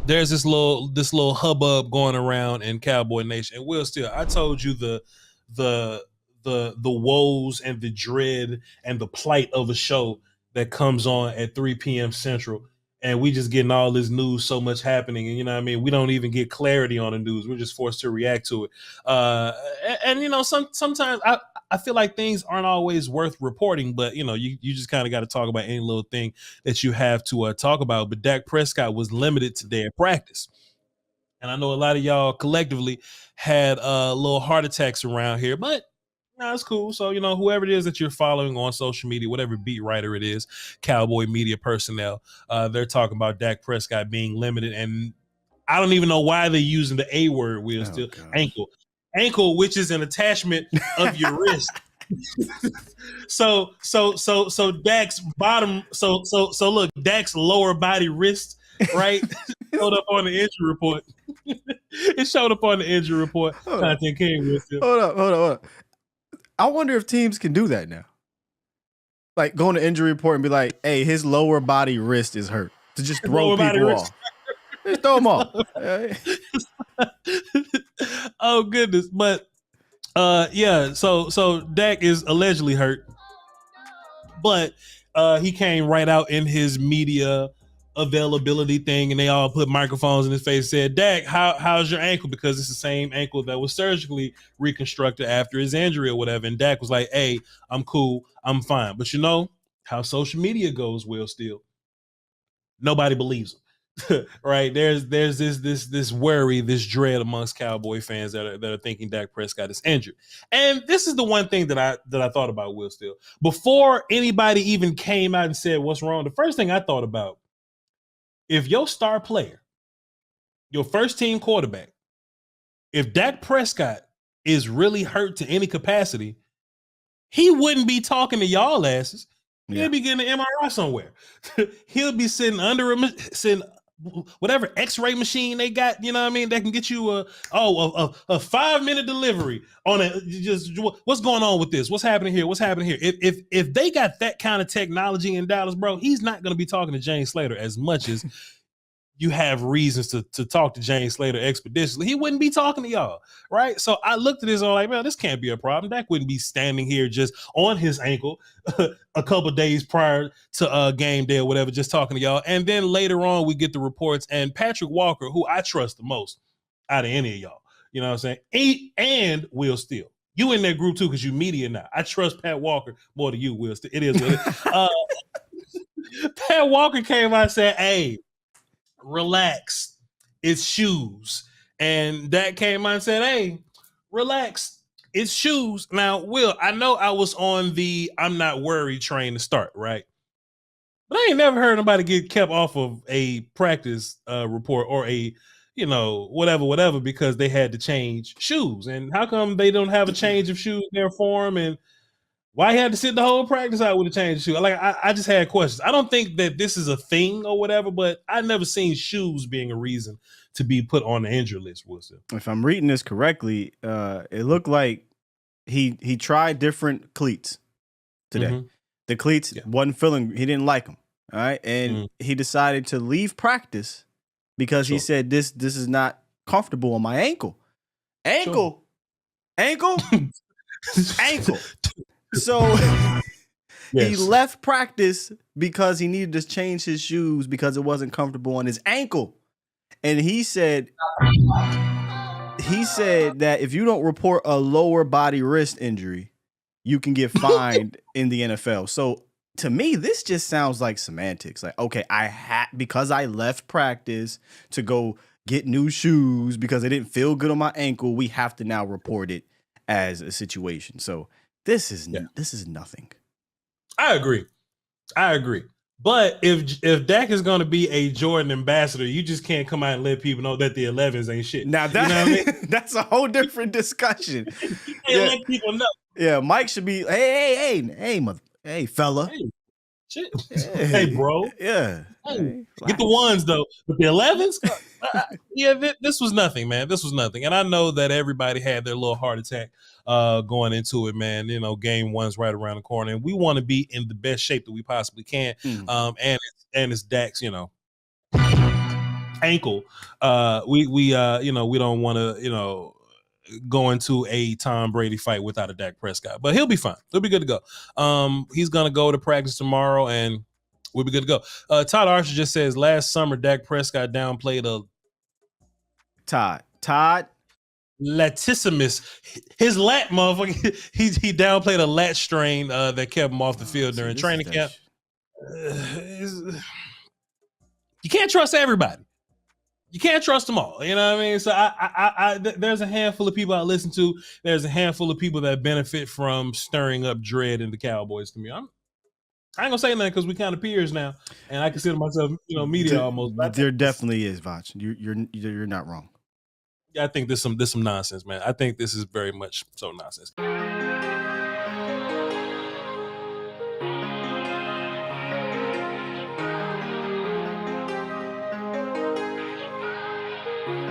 there's this little hubbub going around in Cowboy Nation. And Will Steele, I told you the woes and the dread and the plight of a show that comes on at 3 p.m. Central. And we just getting all this news, so much happening. And, you know what I mean? We don't even get clarity on the news. We're just forced to react to it. And you know, sometimes I feel like things aren't always worth reporting, but, you know, you just kind of got to talk about any little thing that you have to talk about. But Dak Prescott was limited today at practice. And I know a lot of y'all collectively had little heart attacks around here, but no, it's cool. So, you know, whoever it is that you're following on social media, whatever beat writer it is, Cowboy media personnel, they're talking about Dak Prescott being limited. And I don't even know why they're using the A word, Will Steele. Ankle, which is an attachment of your wrist. So Dak's bottom. So look, Dak's lower body wrist, right? Showed up on the injury report. It showed up on the injury report. Content came with it. Hold up. I wonder if teams can do that now. Like go on the injury report and be like, "Hey, his lower body wrist is hurt." To just throw people off. Just throw them off. Oh goodness, but yeah. So Dak is allegedly hurt, but he came right out in his media availability thing, and they all put microphones in his face and said, Dak, how's your ankle? Because it's the same ankle that was surgically reconstructed after his injury or whatever. And Dak was like, hey, I'm cool, I'm fine. But you know how social media goes, Will Steele. Nobody believes him. Right? There's this worry, this dread amongst Cowboy fans that are thinking Dak Prescott is injured. And this is the one thing that I thought about, Will Steele. Before anybody even came out and said what's wrong, the first thing I thought about, if your star player, your first team quarterback, if Dak Prescott is really hurt to any capacity, he wouldn't be talking to y'all asses. Yeah. He'll be getting an MRI somewhere. He'll be sitting under whatever X-ray machine they got, you know what I mean, that can get you a 5-minute delivery on just what's going on with this? What's happening here? If they got that kind of technology in Dallas, bro, he's not going to be talking to James Slater as much as you have reasons to talk to James Slater expeditiously. He wouldn't be talking to y'all, right? So I looked at this and I'm like, man, this can't be a problem. Dak wouldn't be standing here just on his ankle a couple of days prior to game day or whatever, just talking to y'all. And then later on, we get the reports, and Patrick Walker, who I trust the most out of any of y'all, you know what I'm saying? And Will Steele. You in that group too, because you media now. I trust Pat Walker more than you, Will Steele. It is what it is. Pat Walker came out and said, hey, relax, it's shoes. And Dak came out and said, hey, relax, it's shoes. Now, Will, I know I was on the I'm not worried train to start, right? But I ain't never heard nobody get kept off of a practice report or a, you know, whatever, because they had to change shoes. And how come they don't have a change of shoes in their form? And why he had to sit the whole practice out with a change of shoe? Like, I just had questions. I don't think that this is a thing or whatever, but I've never seen shoes being a reason to be put on the injury list, Wilson. If I'm reading this correctly, it looked like he tried different cleats today. Mm-hmm. The cleats wasn't feeling, he didn't like them. All right. And he decided to leave practice because he said, this is not comfortable on my ankle. Ankle. So he left practice because he needed to change his shoes because it wasn't comfortable on his ankle. And he said that if you don't report a lower body wrist injury, you can get fined in the NFL. So to me, this just sounds like semantics. Like, okay, because I left practice to go get new shoes because it didn't feel good on my ankle, we have to now report it as a situation. So this is nothing. I agree. But if Dak is going to be a Jordan ambassador, you just can't come out and let people know that the 11s ain't shit. Now that, you know what I mean? That's a whole different discussion. You can't let people know. Yeah, Mike should be, hey, fella. Hey, shit. Hey, bro. Yeah. Hey, get the ones though, but the 11s. This was nothing, man. This was nothing, and I know that everybody had their little heart attack going into it, man. You know, game one's right around the corner, and we want to be in the best shape that we possibly can. And it's Dak's, you know, ankle. We don't want to go into a Tom Brady fight without a Dak Prescott, but he'll be fine. He'll be good to go. He's gonna go to practice tomorrow, and we'll be good to go. Todd Archer just says last summer Dak Prescott downplayed a Todd latissimus, his lat motherfucker. He downplayed a lat strain that kept him off the field during training camp. You can't trust everybody. You can't trust them all. You know what I mean? So I there's a handful of people I listen to. There's a handful of people that benefit from stirring up dread in the Cowboys. To me, I ain't gonna say nothing because we kind of peers now, and I consider myself, media almost. There definitely is, Voch. You're not wrong. I think this some nonsense, man. I think this is very much so nonsense.